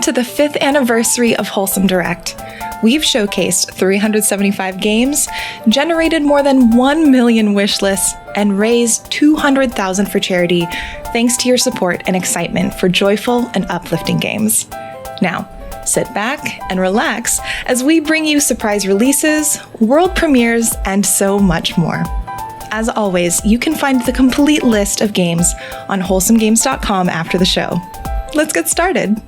to the 5th anniversary of Wholesome Direct. We've showcased 375 games, generated more than 1 million wish lists, and raised $200,000 for charity, thanks to your support and excitement for joyful and uplifting games. Now, sit back and relax as we bring you surprise releases, world premieres, and so much more. As always, you can find the complete list of games on wholesomegames.com after the show. Let's get started.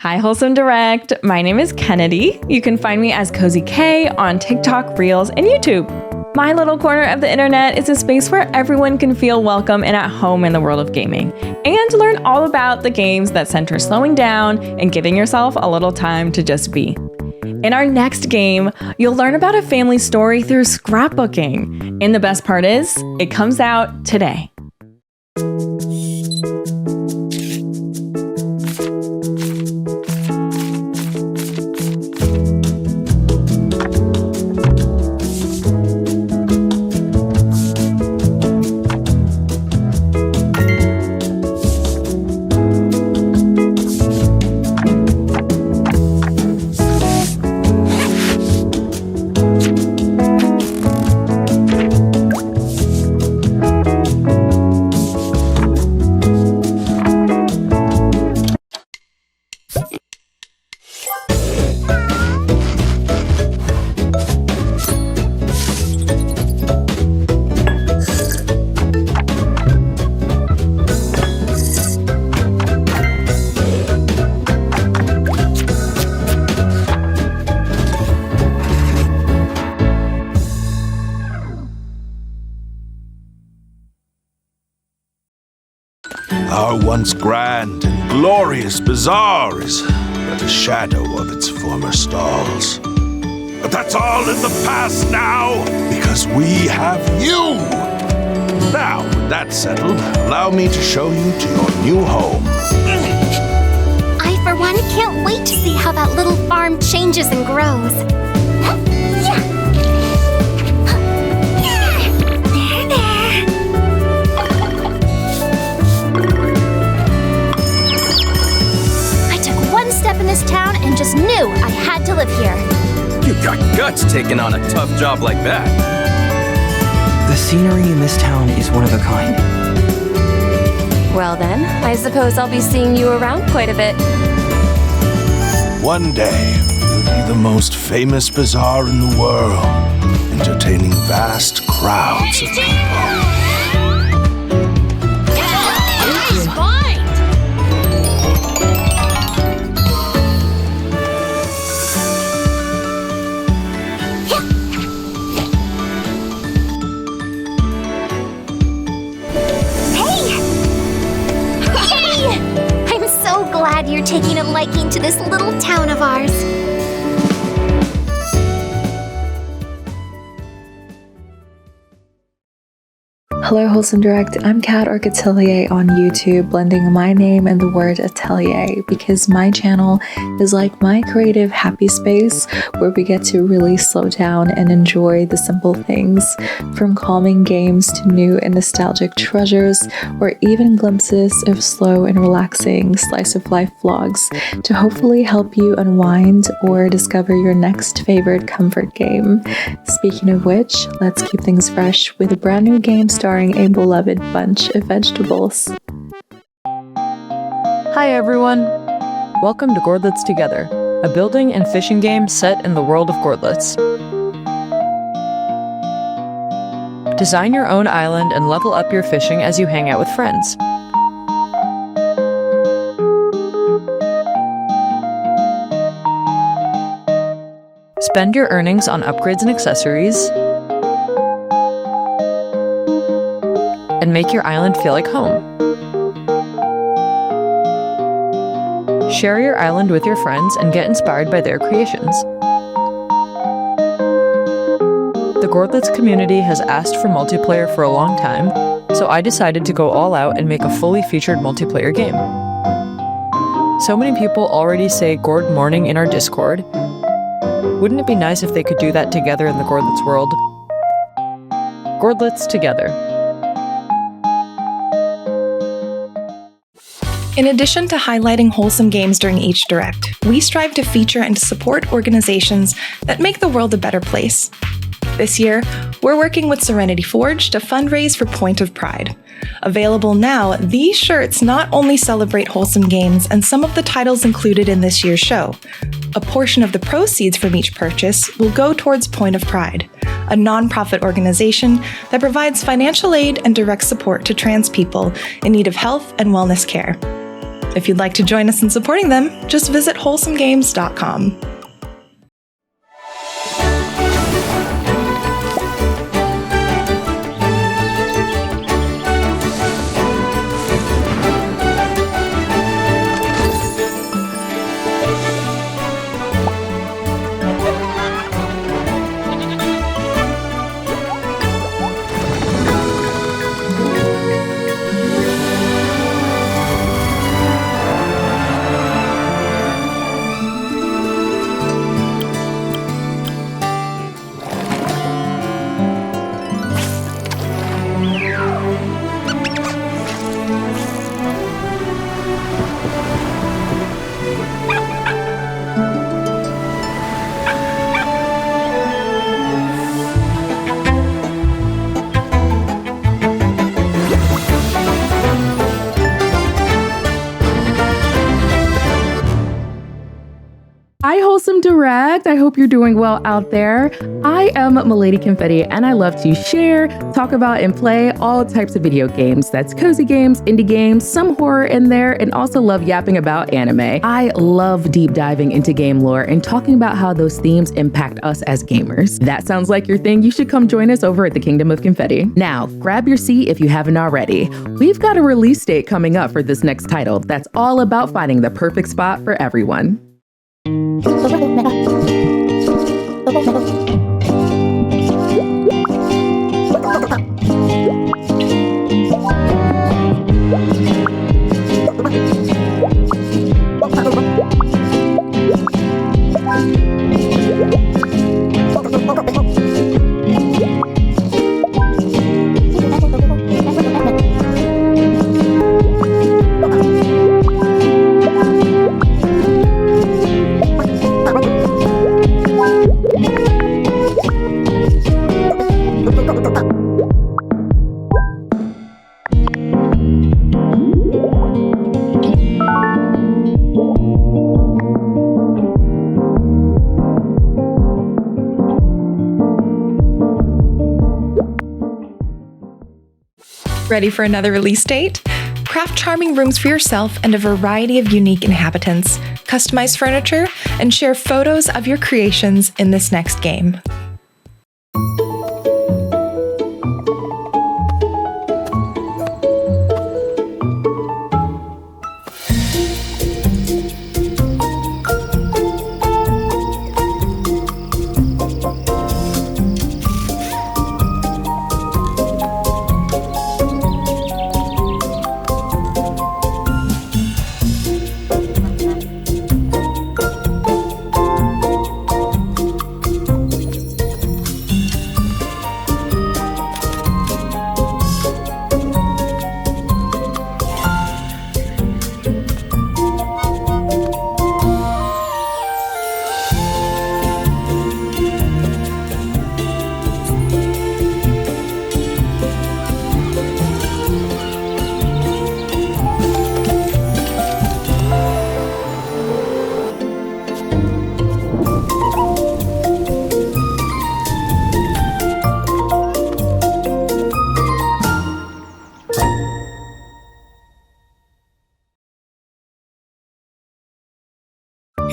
Hi, Wholesome Direct. My name is Kennedy. You can find me as Cozy K on TikTok, Reels, and YouTube. My little corner of the internet is a space where everyone can feel welcome and at home in the world of gaming, and learn all about the games that center slowing down and giving yourself a little time to just be. In our next game, you'll learn about a family story through scrapbooking. And the best part is, it comes out today. Our once grand and glorious bazaar is but a shadow of its former stalls. But that's all in the past now, because we have you! Now, with that settled, allow me to show you to your new home. I, for one, can't wait to see how that little farm changes and grows. In this town and just knew I had to live here. You got guts taking on a tough job like that. The scenery in this town is one of a kind. Well then, I suppose I'll be seeing you around quite a bit. One day, we'll be the most famous bazaar in the world, entertaining vast crowds of people. You're taking a liking to this little town of ours. Hello Wholesome Direct, I'm Kat or Atelier on YouTube, blending my name and the word atelier because my channel is like my creative happy space where we get to really slow down and enjoy the simple things, from calming games to new and nostalgic treasures, or even glimpses of slow and relaxing slice of life vlogs to hopefully help you unwind or discover your next favorite comfort game. Speaking of which, let's keep things fresh with a brand new game starring a beloved bunch of vegetables. Hi everyone, Welcome to Gordlets Together, a building and fishing game set in the world of Gordlets. Design your own island and level up your fishing as you hang out with friends. Spend your earnings on upgrades and accessories, and make your island feel like home. Share your island with your friends and get inspired by their creations. The Gordlets community has asked for multiplayer for a long time, so I decided to go all out and make a fully featured multiplayer game. So many people already say Gord morning in our Discord. Wouldn't it be nice if they could do that together in the Gordlets world? Gordlets Together. In addition to highlighting wholesome games during each Direct, we strive to feature and support organizations that make the world a better place. This year, we're working with Serenity Forge to fundraise for Point of Pride. Available now, these shirts not only celebrate wholesome games and some of the titles included in this year's show. A portion of the proceeds from each purchase will go towards Point of Pride, a nonprofit organization that provides financial aid and direct support to trans people in need of health and wellness care. If you'd like to join us in supporting them, just visit wholesomegames.com. Hi, Wholesome Direct. I hope you're doing well out there. I am Milady Confetti, and I love to share, talk about, and play all types of video games. That's cozy games, indie games, some horror in there, and also love yapping about anime. I love deep diving into game lore and talking about how those themes impact us as gamers. That sounds like your thing. You should come join us over at the Kingdom of Confetti. Now, grab your seat if you haven't already. We've got a release date coming up for this next title that's all about finding the perfect spot for everyone. Ready for another release date? Craft charming rooms for yourself and a variety of unique inhabitants, customize furniture, and share photos of your creations in this next game.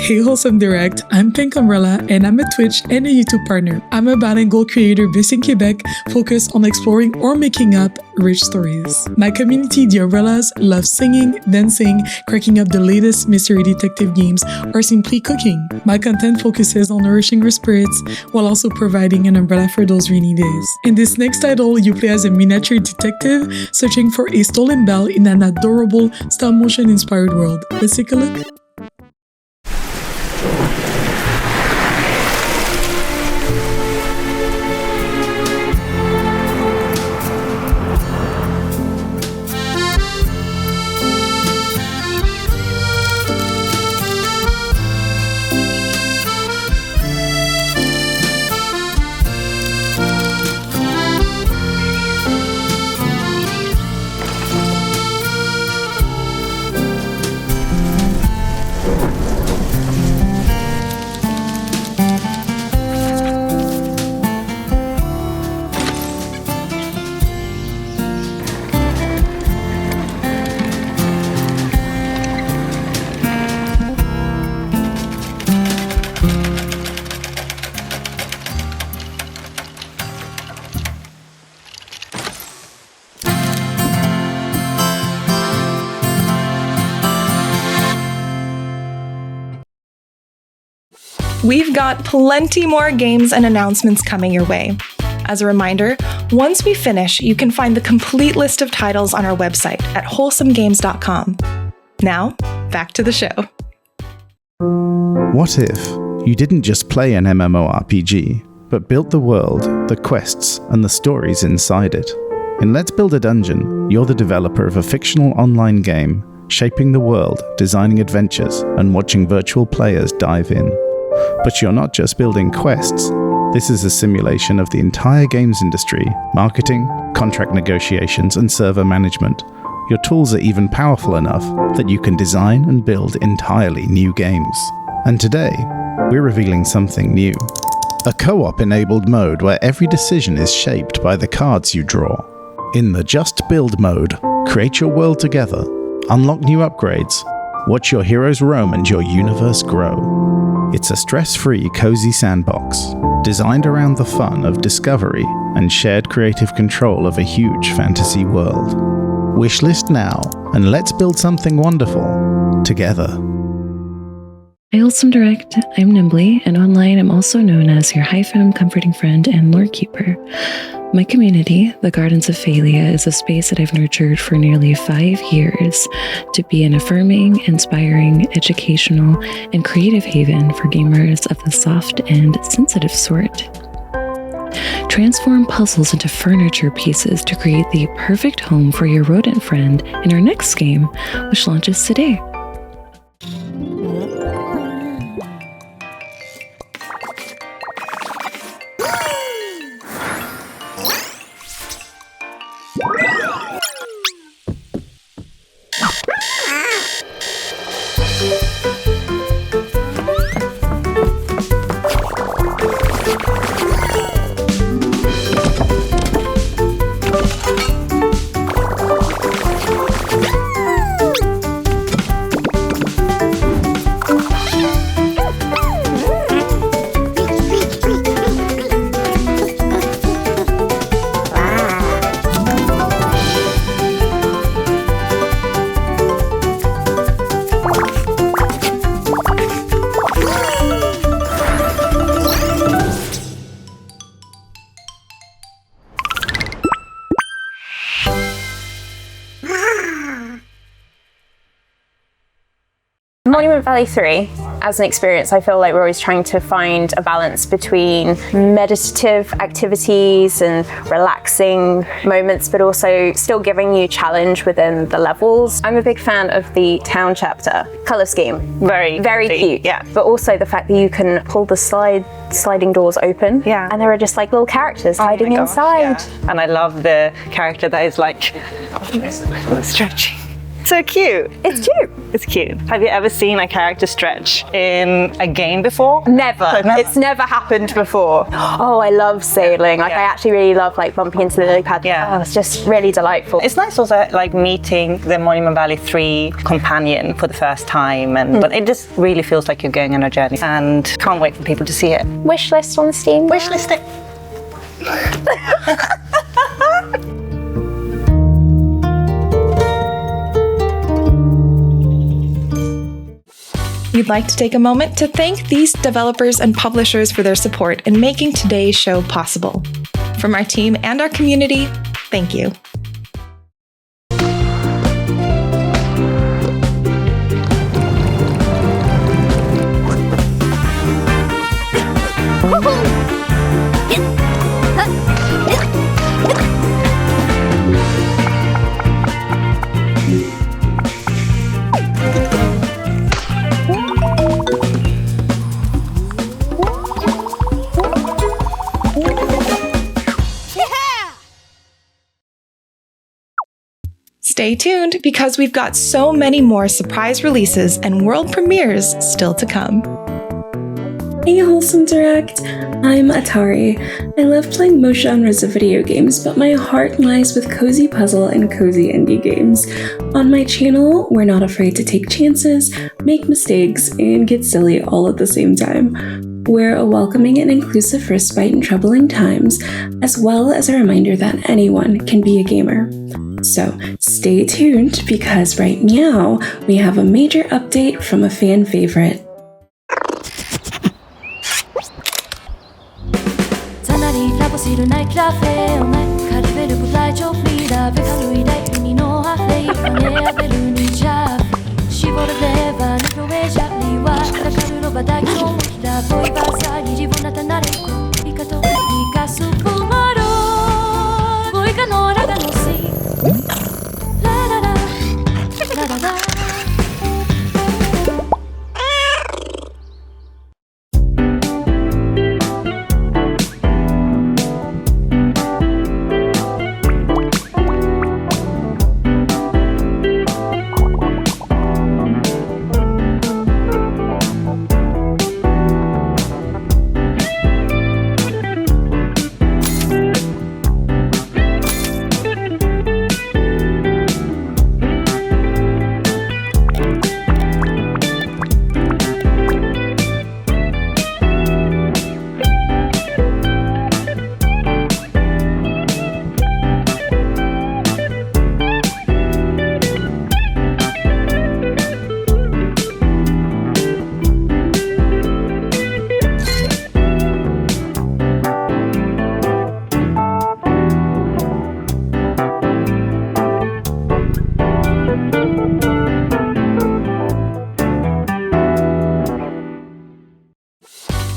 Hey Wholesome Direct, I'm Pink Umbrella and I'm a Twitch and a YouTube partner. I'm a bilingual creator based in Quebec, focused on exploring or making up rich stories. My community, the Umbrellas, loves singing, dancing, cracking up the latest mystery detective games, or simply cooking. My content focuses on nourishing your spirits while also providing an umbrella for those rainy days. In this next title, you play as a miniature detective searching for a stolen bell in an adorable stop-motion inspired world. Let's take a look. We've got plenty more games and announcements coming your way. As a reminder, once we finish, you can find the complete list of titles on our website at wholesomegames.com. Now, back to the show. What if you didn't just play an MMORPG, but built the world, the quests, and the stories inside it? In Let's Build a Dungeon, you're the developer of a fictional online game, shaping the world, designing adventures, and watching virtual players dive in. But you're not just building quests. This is a simulation of the entire games industry, marketing, contract negotiations, and server management. Your tools are even powerful enough that you can design and build entirely new games. And today, we're revealing something new. A co-op enabled mode where every decision is shaped by the cards you draw. In the Just Build mode, create your world together, unlock new upgrades, watch your heroes roam and your universe grow. It's a stress-free, cozy sandbox, designed around the fun of discovery and shared creative control of a huge fantasy world. Wishlist now, and let's build something wonderful together. Hi, Wholesome Direct. I'm Nimbly, and online I'm also known as your high-fem comforting friend and lore keeper. My community, the Gardens of Phalia, is a space that I've nurtured for nearly 5 years to be an affirming, inspiring, educational, and creative haven for gamers of the soft and sensitive sort. Transform puzzles into furniture pieces to create the perfect home for your rodent friend in our next game, which launches today. Monument Valley 3, as an experience, I feel like we're always trying to find a balance between meditative activities and relaxing moments, but also still giving you challenge within the levels. I'm a big fan of the town chapter. Color scheme, very cute. Yeah. But also the fact that you can pull the sliding doors open. Yeah. And there are just like little characters hiding inside. Yeah. And I love the character that is like stretching. So cute. It's cute. It's cute. Have you ever seen a character stretch in a game before? Never. It's never happened before. Oh, I love sailing. Like I actually really love like bumping into the lily pad. Yeah. Oh, it's just really delightful. It's nice also like meeting the Monument Valley 3 companion for the first time, and but it just really feels like you're going on a journey, and can't wait for people to see it. Wish list on Steam. Wish list it. We'd like to take a moment to thank these developers and publishers for their support in making today's show possible. From our team and our community, thank you. Stay tuned because we've got so many more surprise releases and world premieres still to come. Hey Wholesome Direct, I'm Atari. I love playing most genres of video games, but my heart lies with cozy puzzle and cozy indie games. On my channel, we're not afraid to take chances, make mistakes, and get silly all at the same time. We're a welcoming and inclusive respite in troubling times, as well as a reminder that anyone can be a gamer. So stay tuned because right now we have a major update from a fan favorite.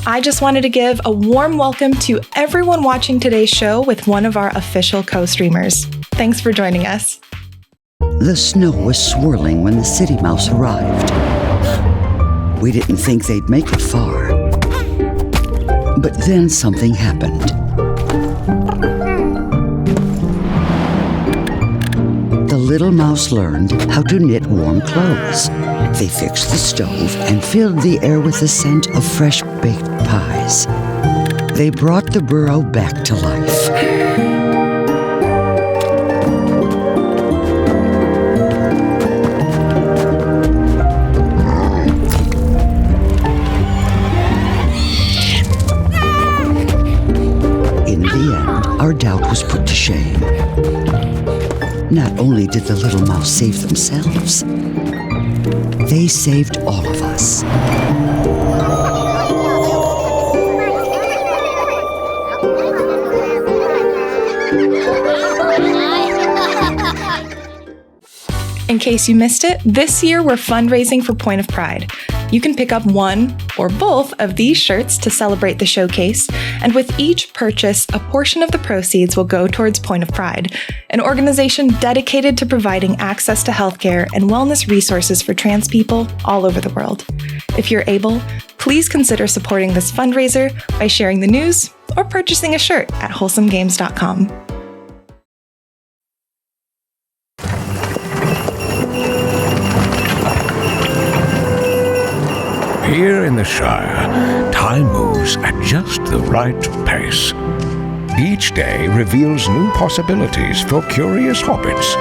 I just wanted to give a warm welcome to everyone watching today's show with one of our official co-streamers. Thanks for joining us. The snow was swirling when the city mouse arrived. We didn't think they'd make it far. But then something happened. The little mouse learned how to knit warm clothes. They fixed the stove and filled the air with the scent of fresh baked pies. They brought the burrow back to life. In the end, our doubt was put to shame. Not only did the little mouse save themselves, they saved all of us. In case you missed it, this year we're fundraising for Point of Pride. You can pick up one or both of these shirts to celebrate the showcase, and with each purchase, a portion of the proceeds will go towards Point of Pride, an organization dedicated to providing access to healthcare and wellness resources for trans people all over the world. If you're able, please consider supporting this fundraiser by sharing the news or purchasing a shirt at wholesomegames.com. Here in the Shire, time moves at just the right pace. Each day reveals new possibilities for curious hobbits.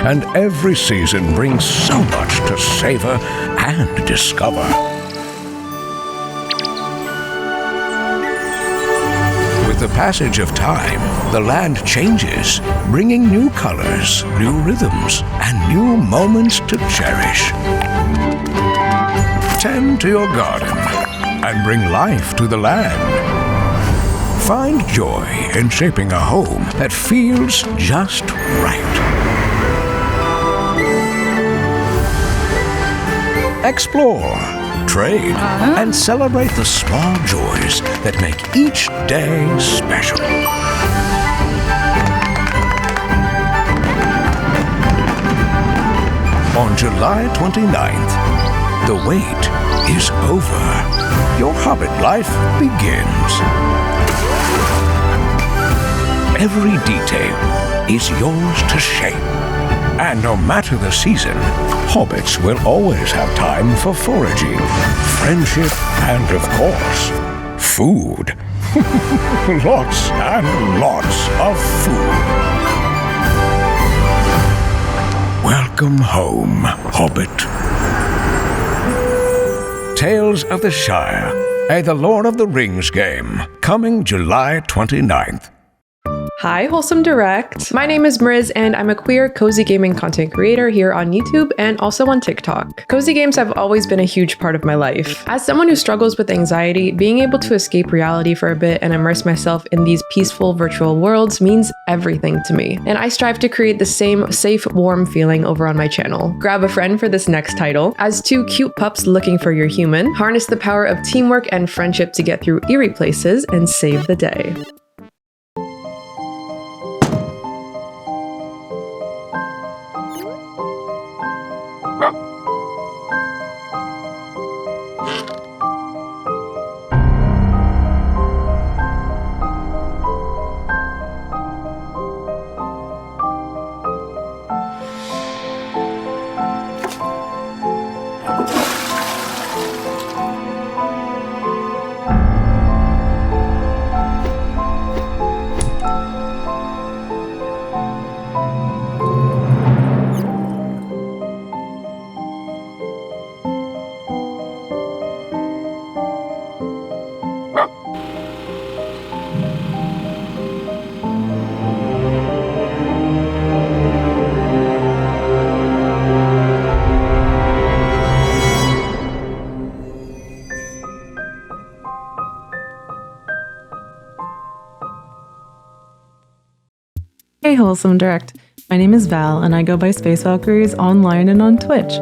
And every season brings so much to savor and discover. With the passage of time, the land changes, bringing new colors, new rhythms, and new moments to cherish. Tend to your garden and bring life to the land. Find joy in shaping a home that feels just right. Explore, trade, and celebrate the small joys that make each day special. On July 29th, the wait is over. Your Hobbit life begins. Every detail is yours to shape. And no matter the season, hobbits will always have time for foraging, friendship, and of course, food. Lots and lots of food. Welcome home, Hobbit. Tales of the Shire, a The Lord of the Rings game, coming July 29th. Hi, Wholesome Direct. My name is Mriz, and I'm a queer cozy gaming content creator here on YouTube and also on TikTok. Cozy games have always been a huge part of my life. As someone who struggles with anxiety, being able to escape reality for a bit and immerse myself in these peaceful virtual worlds means everything to me. And I strive to create the same safe, warm feeling over on my channel. Grab a friend for this next title. As two cute pups looking for your human, harness the power of teamwork and friendship to get through eerie places and save the day. Hey Wholesome Direct, my name is Val and I go by Space Valkyries online and on Twitch.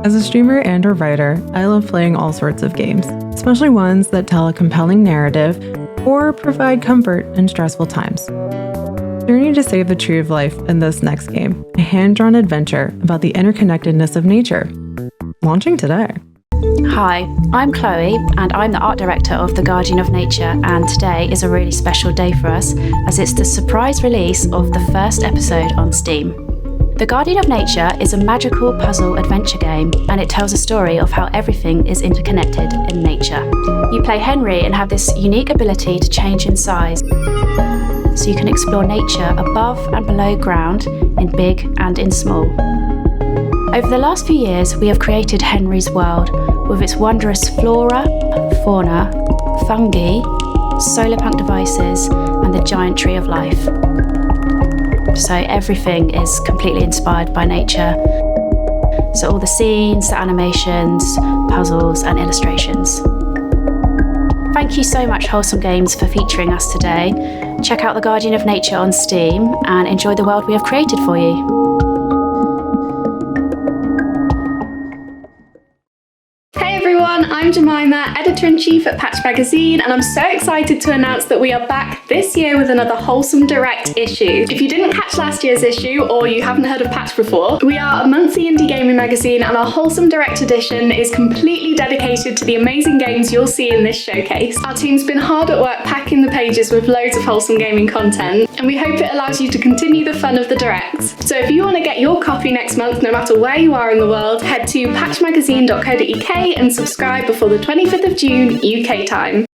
As a streamer and or writer, I love playing all sorts of games, especially ones that tell a compelling narrative or provide comfort in stressful times. Journey to save the tree of life in this next game, a hand-drawn adventure about the interconnectedness of nature. Launching today. Hi, I'm Chloe and I'm the art director of The Guardian of Nature, and today is a really special day for us as it's the surprise release of the first episode on Steam. The Guardian of Nature is a magical puzzle adventure game, and it tells a story of how everything is interconnected in nature. You play Henry and have this unique ability to change in size, so you can explore nature above and below ground, in big and in small. Over the last few years, we have created Henry's world with its wondrous flora, fauna, fungi, solar punk devices, and the giant tree of life. So everything is completely inspired by nature. So all the scenes, the animations, puzzles, and illustrations. Thank you so much, Wholesome Games, for featuring us today. Check out The Guardian of Nature on Steam and enjoy the world we have created for you. Hey everyone, I'm I'm Jemima, Editor-in-Chief at Patch Magazine, and I'm so excited to announce that we are back this year with another Wholesome Direct issue. If you didn't catch last year's issue, or you haven't heard of Patch before, we are a monthly indie gaming magazine, and our Wholesome Direct edition is completely dedicated to the amazing games you'll see in this showcase. Our team's been hard at work packing the pages with loads of wholesome gaming content, and we hope it allows you to continue the fun of the Directs. So if you want to get your copy next month, no matter where you are in the world, head to patchmagazine.co.uk and subscribe before the 25th of June UK time.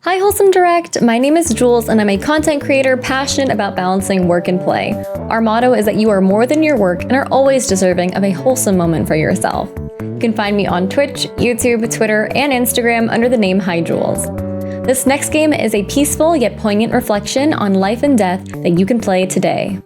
Hi Wholesome Direct, my name is Jules and I'm a content creator passionate about balancing work and play. Our motto is that you are more than your work and are always deserving of a wholesome moment for yourself. You can find me on Twitch, YouTube, Twitter, and Instagram under the name Hi Jules. This next game is a peaceful yet poignant reflection on life and death that you can play today.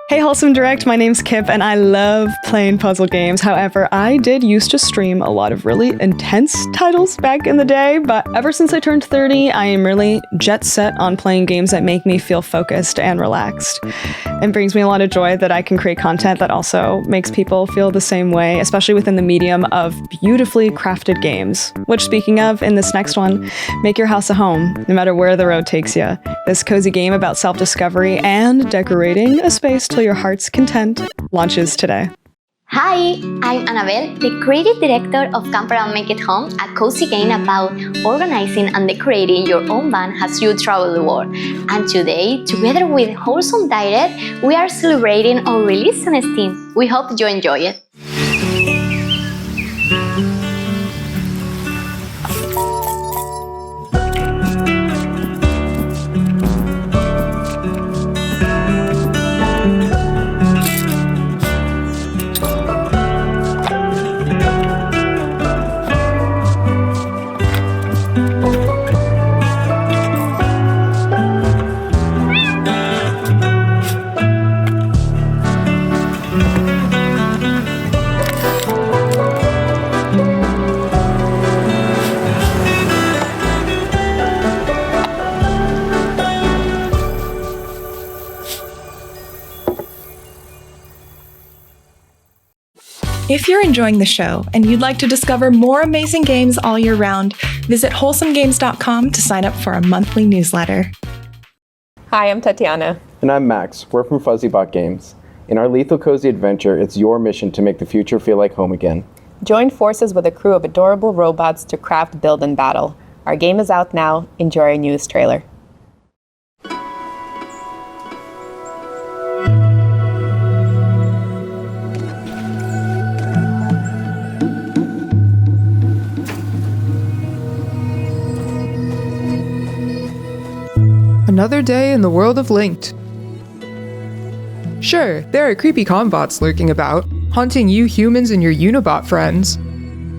Hey Wholesome Direct, my name's Kip and I love playing puzzle games. However, I did used to stream a lot of really intense titles back in the day, but ever since I turned 30, I am really jet set on playing games that make me feel focused and relaxed. It brings me a lot of joy that I can create content that also makes people feel the same way, especially within the medium of beautifully crafted games. Which, speaking of, in this next one, make your house a home, no matter where the road takes you. This cozy game about self-discovery and decorating a space till your heart's content launches today. Hi, I'm Annabelle, the creative director of Camp Around Make It Home, a cozy game about organizing and decorating your own van as you travel the world. And today, together with Wholesome Direct, we are celebrating our release on Steam. We hope you enjoy it. If you're enjoying the show and you'd like to discover more amazing games all year round, visit wholesomegames.com to sign up for our monthly newsletter. Hi, I'm Tatiana. And I'm Max. We're from FuzzyBot Games. In our Lethal Cozy adventure, it's your mission to make the future feel like home again. Join forces with a crew of adorable robots to craft, build, and battle. Our game is out now. Enjoy our newest trailer. Another day in the world of Linked. Sure, there are creepy combots lurking about, haunting you humans and your Unibot friends.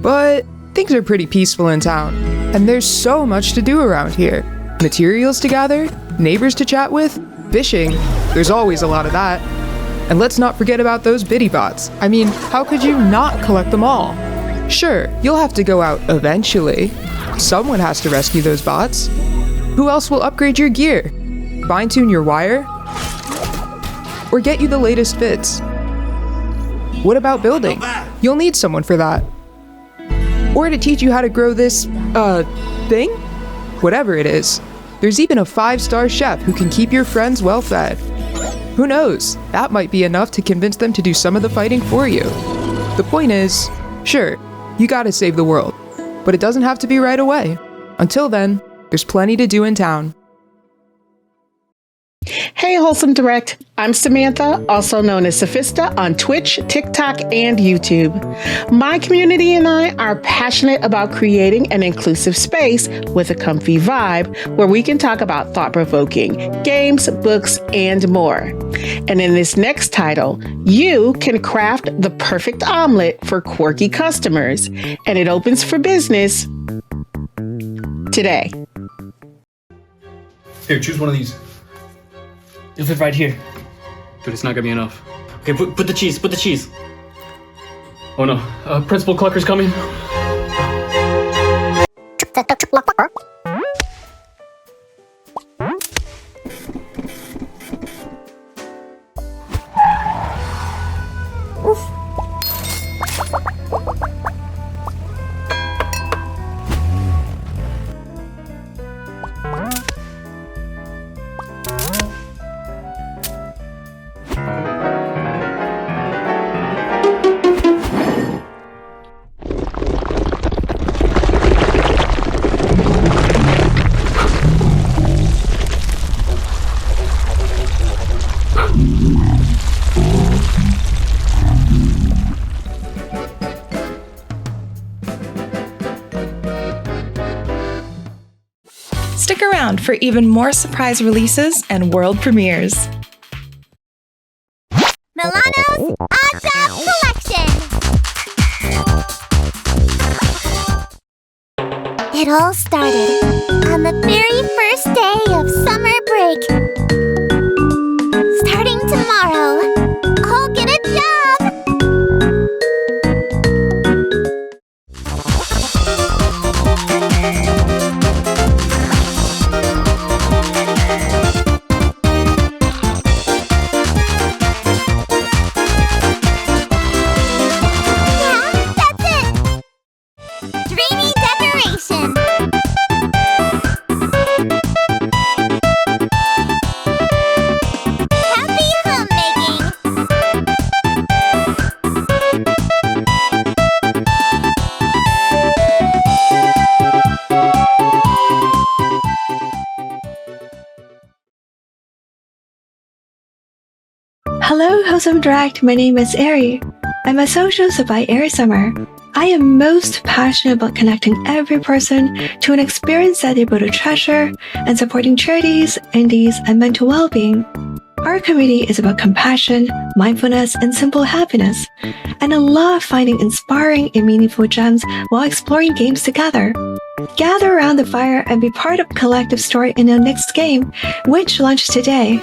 But things are pretty peaceful in town, and there's so much to do around here. Materials to gather, neighbors to chat with, fishing, there's always a lot of that. And let's not forget about those biddy bots. I mean, how could you not collect them all? Sure, you'll have to go out eventually. Someone has to rescue those bots. Who else will upgrade your gear? Fine-tune your wire? Or get you the latest fits? What about building? You'll need someone for that. Or to teach you how to grow this, thing? Whatever it is. There's even a 5-star chef who can keep your friends well fed. Who knows? That might be enough to convince them to do some of the fighting for you. The point is, sure, you gotta save the world, but it doesn't have to be right away. Until then, there's plenty to do in town. Hey, Wholesome Direct. I'm Samantha, also known as Sophista on Twitch, TikTok, and YouTube. My community and I are passionate about creating an inclusive space with a comfy vibe where we can talk about thought-provoking games, books, and more. And in this next title, you can craft the perfect omelet for quirky customers, and it opens for business today. Here, choose one of these. It'll fit right here. But it's not gonna be enough. Okay, put the cheese, put the cheese. Oh no, Principal Clucker's coming. Stick around for even more surprise releases and world premieres. Milano's Awesome Collection! It all started on the very first day of summer break. Starting tomorrow, I'll get a job! Dreamy decoration! Happy homemaking! Hello, Wholesome Direct. My name is Ari. I'm a social by Ari Summer. I am most passionate about connecting every person to an experience that they're able to treasure and supporting charities, indies, and mental well-being. Our community is about compassion, mindfulness, and simple happiness, and I love finding inspiring and meaningful gems while exploring games together. Gather around the fire and be part of a collective story in our next game, which launches today.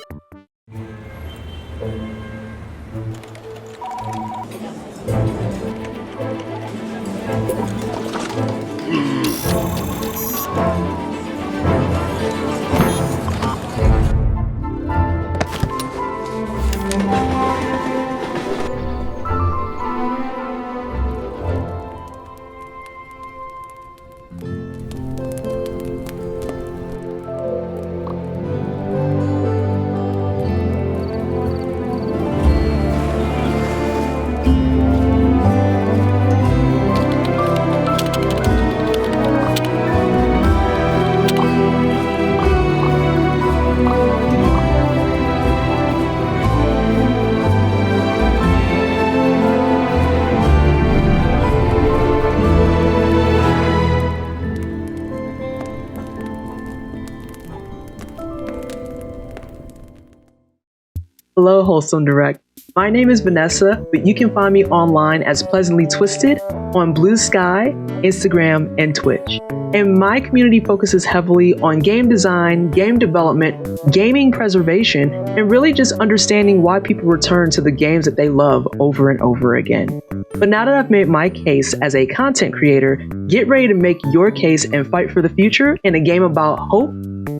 Hello, Wholesome Direct. My name is Vanessa, but you can find me online as Pleasantly Twisted on Blue Sky, Instagram, and Twitch. And my community focuses heavily on game design, game development, gaming preservation, and really just understanding why people return to the games that they love over and over again. But now that I've made my case as a content creator, get ready to make your case and fight for the future in a game about hope,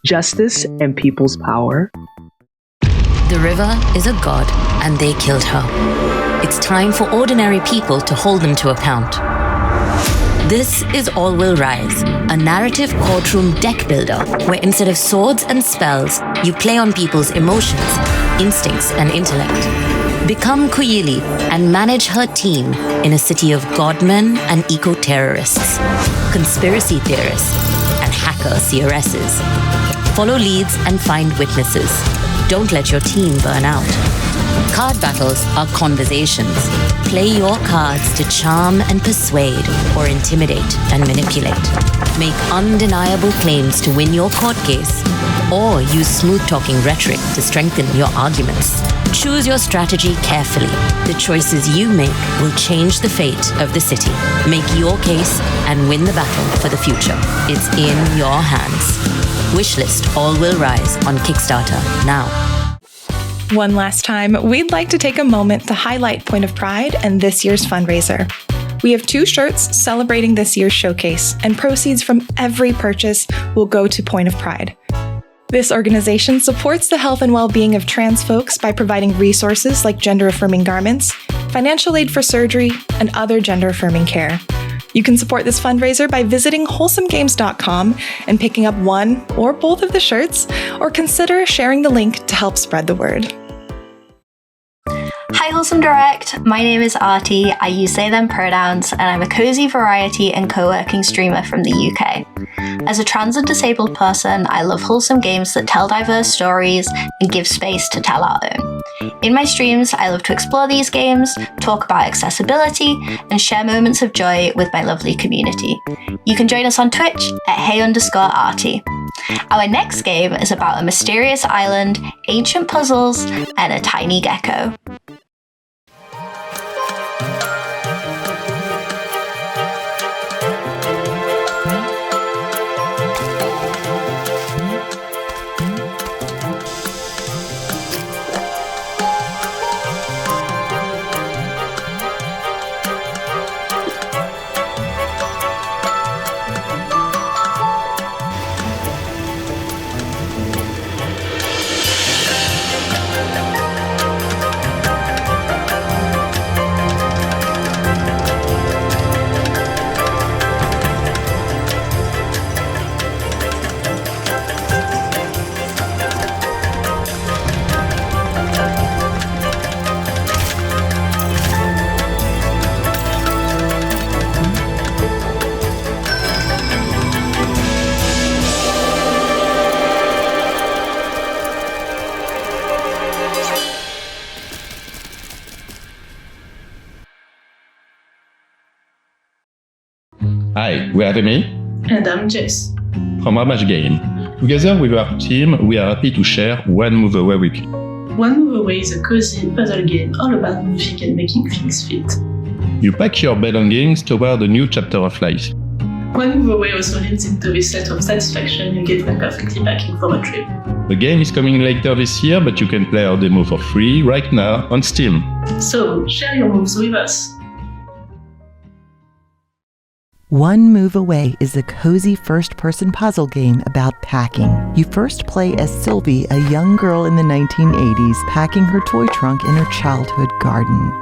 justice, and people's power. The river is a god, and they killed her. It's time for ordinary people to hold them to account. This is All Will Rise, a narrative courtroom deck builder where instead of swords and spells, you play on people's emotions, instincts, and intellect. Become Keighley and manage her team in a city of godmen and eco-terrorists, conspiracy theorists, and hacker CRSs. Follow leads and find witnesses. Don't let your team burn out. Card battles are conversations. Play your cards to charm and persuade or intimidate and manipulate. Make undeniable claims to win your court case or use smooth-talking rhetoric to strengthen your arguments. Choose your strategy carefully. The choices you make will change the fate of the city. Make your case and win the battle for the future. It's in your hands. Wishlist All Will Rise on Kickstarter now. One last time, we'd like to take a moment to highlight Point of Pride and this year's fundraiser. We have 2 shirts celebrating this year's showcase, and proceeds from every purchase will go to Point of Pride. This organization supports the health and well-being of trans folks by providing resources like gender-affirming garments, financial aid for surgery, and other gender-affirming care. You can support this fundraiser by visiting wholesomegames.com and picking up one or both of the shirts, or consider sharing the link to help spread the word. Hi Wholesome Direct, my name is Artie, I use they them pronouns, and I'm a cozy variety and co-working streamer from the UK. As a trans and disabled person, I love wholesome games that tell diverse stories and give space to tell our own. In my streams, I love to explore these games, talk about accessibility, and share moments of joy with my lovely community. You can join us on Twitch at hey_Artie. Our next game is about a mysterious island, ancient puzzles, and a tiny gecko. Hi, we are Remy. And I'm Jess. From Ramage Game. Together with our team, we are happy to share One Move Away with you. One Move Away is a cozy puzzle game all about moving and making things fit. You pack your belongings toward a new chapter of life. One Move Away also leads into this set of satisfaction you get when perfectly packing for a trip. The game is coming later this year, but you can play our demo for free right now on Steam. So, share your moves with us. One Move Away is a cozy first-person puzzle game about packing. You first play as Sylvie, a young girl in the 1980s, packing her toy trunk in her childhood garden.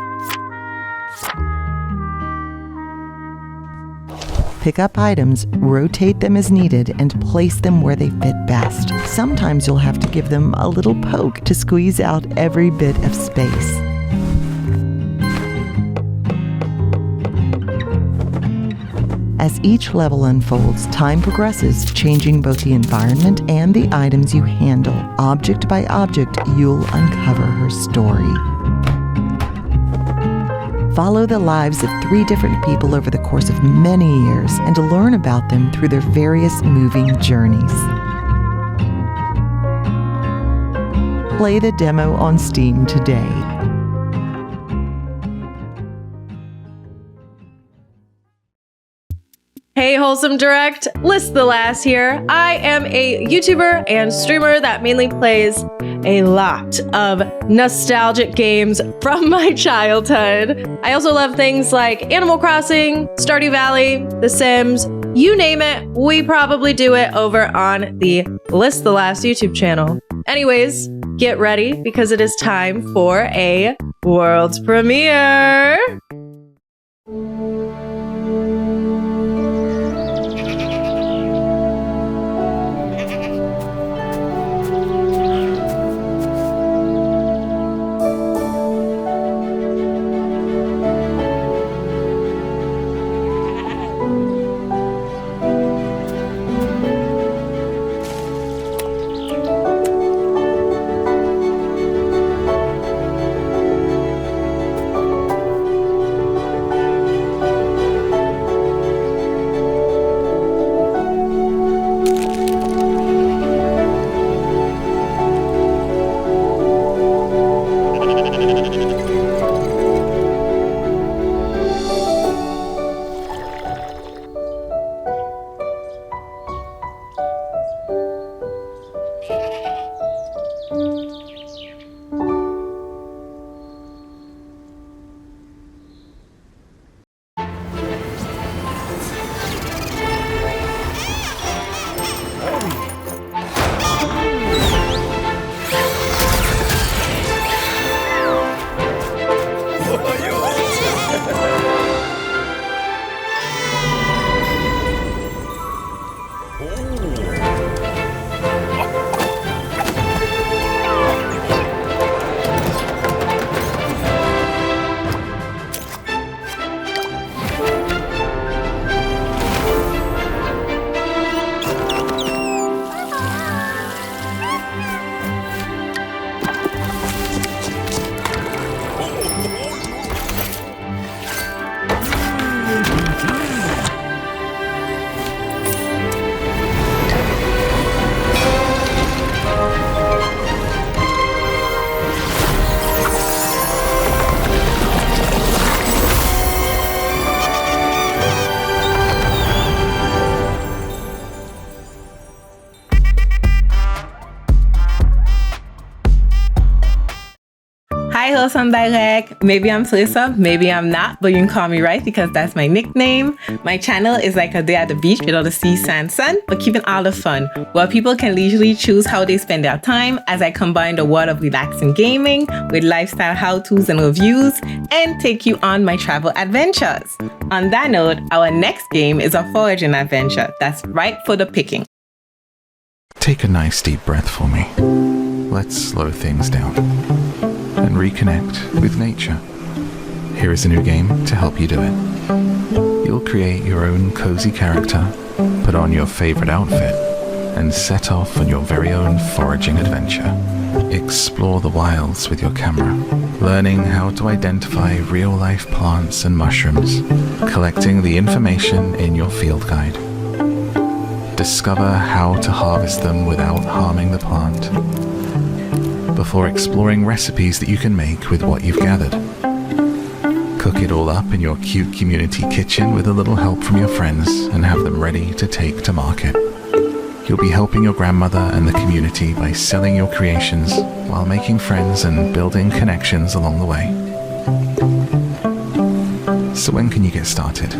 Pick up items, rotate them as needed, and place them where they fit best. Sometimes you'll have to give them a little poke to squeeze out every bit of space. As each level unfolds, time progresses, changing both the environment and the items you handle. Object by object, you'll uncover her story. Follow the lives of 3 different people over the course of many years and learn about them through their various moving journeys. Play the demo on Steam today. Hey, Wholesome Direct, List the Last here. I am a YouTuber and streamer that mainly plays a lot of nostalgic games from my childhood. I also love things like Animal Crossing, Stardew Valley, The Sims, you name it, we probably do it over on the List the Last YouTube channel. Anyways, get ready because it is time for a world premiere. Hi, Wholesome Direct. Maybe I'm Teresa, maybe I'm not, but you can call me right because that's my nickname. My channel is like a day at the beach with all the sea, sand, sun, but keeping all the fun, where people can leisurely choose how they spend their time as I combine the world of relaxing gaming with lifestyle how-tos and reviews and take you on my travel adventures. On that note, our next game is a foraging adventure that's ripe for the picking. Take a nice deep breath for me. Let's slow things down and reconnect with nature. Here is a new game to help you do it. You'll create your own cozy character, put on your favorite outfit, and set off on your very own foraging adventure. Explore the wilds with your camera, learning how to identify real-life plants and mushrooms, collecting the information in your field guide. Discover how to harvest them without harming the plant, before exploring recipes that you can make with what you've gathered. Cook it all up in your cute community kitchen with a little help from your friends and have them ready to take to market. You'll be helping your grandmother and the community by selling your creations while making friends and building connections along the way. So when can you get started?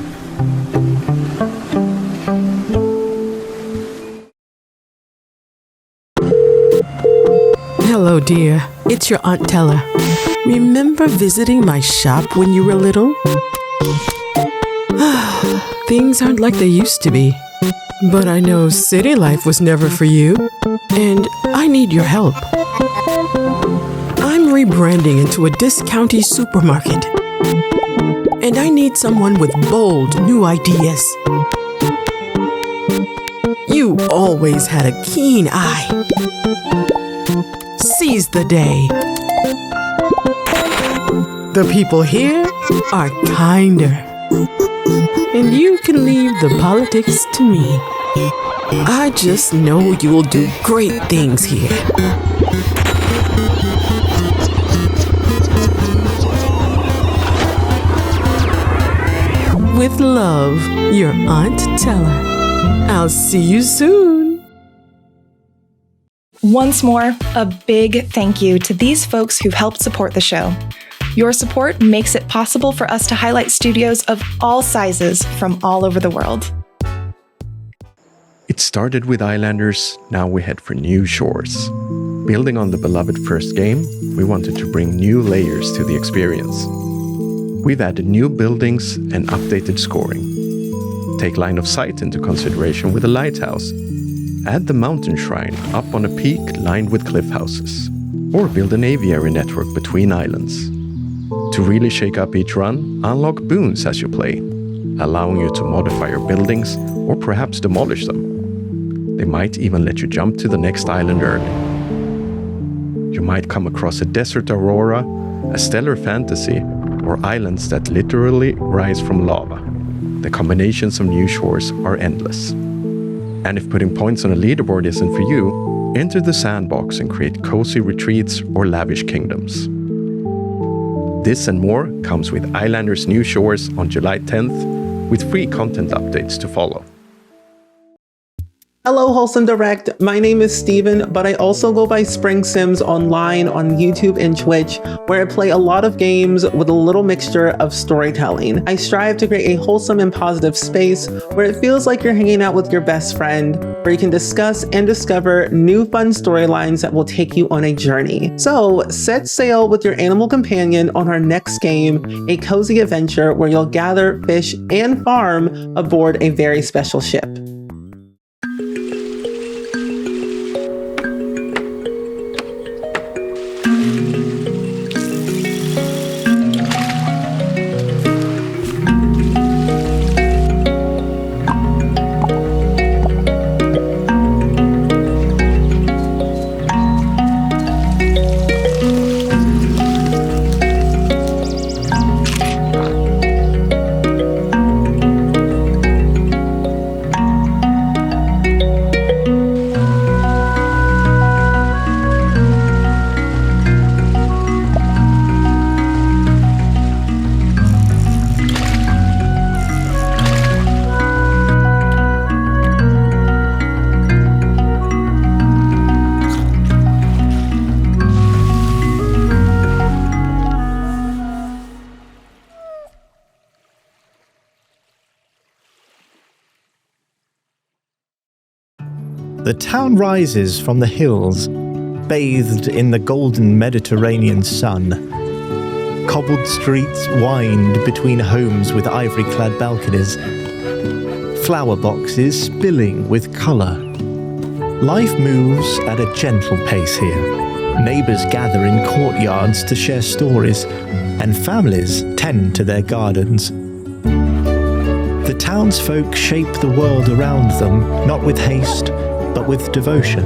Hello, dear. It's your Aunt Tella. Remember visiting my shop when you were little? Things aren't like they used to be. But I know city life was never for you, and I need your help. I'm rebranding into a discounty supermarket, and I need someone with bold new ideas. You always had a keen eye. Seize the day. The people here are kinder, and you can leave the politics to me. I just know you'll do great things here. With love, your Aunt Teller. I'll see you soon. Once more, a big thank you to these folks who've helped support the show. Your support makes it possible for us to highlight studios of all sizes from all over the world. It started with Islanders, now we head for new shores. Building on the beloved first game, we wanted to bring new layers to the experience. We've added new buildings and updated scoring. Take line of sight into consideration with a lighthouse. Add the mountain shrine up on a peak lined with cliff houses. Or build an aviary network between islands. To really shake up each run, unlock boons as you play, allowing you to modify your buildings or perhaps demolish them. They might even let you jump to the next island early. You might come across a desert aurora, a stellar fantasy, or islands that literally rise from lava. The combinations of new shores are endless. And if putting points on a leaderboard isn't for you, enter the sandbox and create cozy retreats or lavish kingdoms. This and more comes with Islanders New Shores on July 10th, with free content updates to follow. Hello, Wholesome Direct. My name is Steven, but I also go by Spring Sims online on YouTube and Twitch, where I play a lot of games with a little mixture of storytelling. I strive to create a wholesome and positive space where it feels like you're hanging out with your best friend, where you can discuss and discover new fun storylines that will take you on a journey. So set sail with your animal companion on our next game, a cozy adventure where you'll gather, fish, and farm aboard a very special ship. The town rises from the hills, bathed in the golden Mediterranean sun. Cobbled streets wind between homes with ivory-clad balconies. Flower boxes spilling with colour. Life moves at a gentle pace here. Neighbours gather in courtyards to share stories, and families tend to their gardens. The townsfolk shape the world around them, not with haste, but with devotion.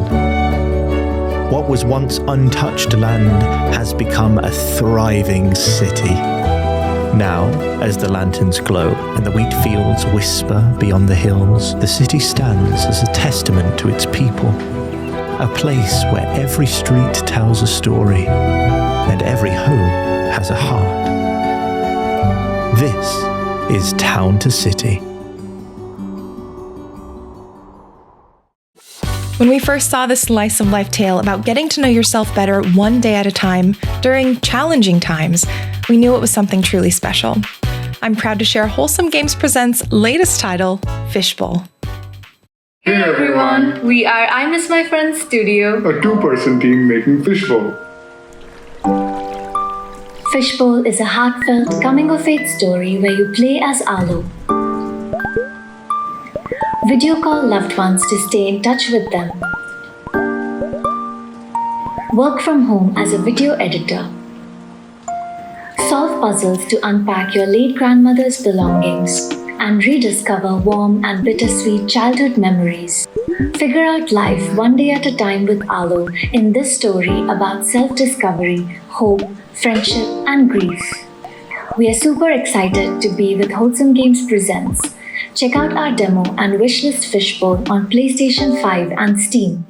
What was once untouched land has become a thriving city. Now, as the lanterns glow and the wheat fields whisper beyond the hills, the city stands as a testament to its people. A place where every street tells a story and every home has a heart. This is Town to City. When we first saw this slice of life tale about getting to know yourself better one day at a time during challenging times, we knew it was something truly special. I'm proud to share Wholesome Games Presents' latest title, Fishbowl. Hey everyone, we are I Miss My Friend Studio, a two-person team making Fishbowl. Fishbowl is a heartfelt coming-of-age story where you play as Arlo. Video call loved ones to stay in touch with them. Work from home as a video editor. Solve puzzles to unpack your late grandmother's belongings and rediscover warm and bittersweet childhood memories. Figure out life one day at a time with Arlo in this story about self-discovery, hope, friendship, and grief. We are super excited to be with Wholesome Games Presents. Check out our demo and wishlist Fishbowl on PlayStation 5 and Steam.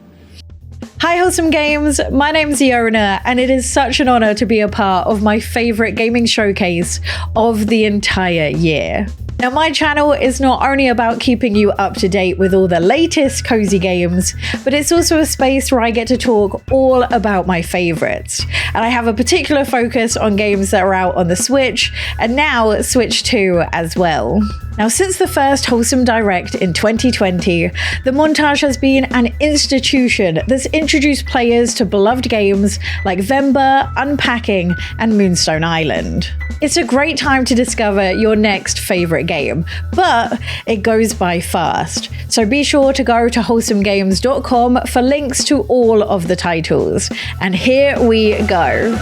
Hi, Wholesome Games. My name's Iona, and it is such an honor to be a part of my favorite gaming showcase of the entire year. Now, my channel is not only about keeping you up to date with all the latest cozy games, but it's also a space where I get to talk all about my favorites. And I have a particular focus on games that are out on the Switch, and now Switch 2 as well. Now, since the first Wholesome Direct in 2020, the montage has been an institution that's introduced players to beloved games like Vember, Unpacking, and Moonstone Island. It's a great time to discover your next favorite game, but it goes by fast. So be sure to go to wholesomegames.com for links to all of the titles. And here we go.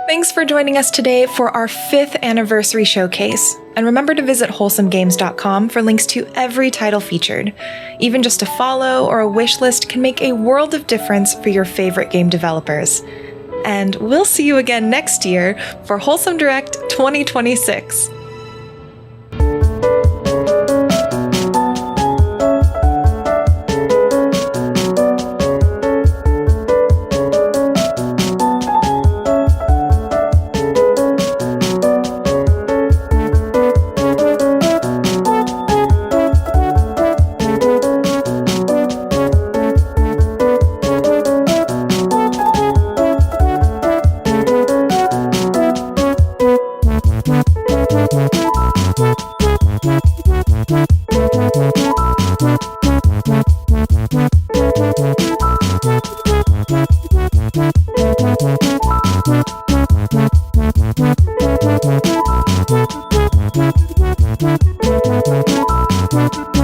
Thanks for joining us today for our 5th anniversary showcase. And remember to visit wholesomegames.com for links to every title featured. Even just a follow or a wish list can make a world of difference for your favorite game developers. And we'll see you again next year for Wholesome Direct 2026. Thank you.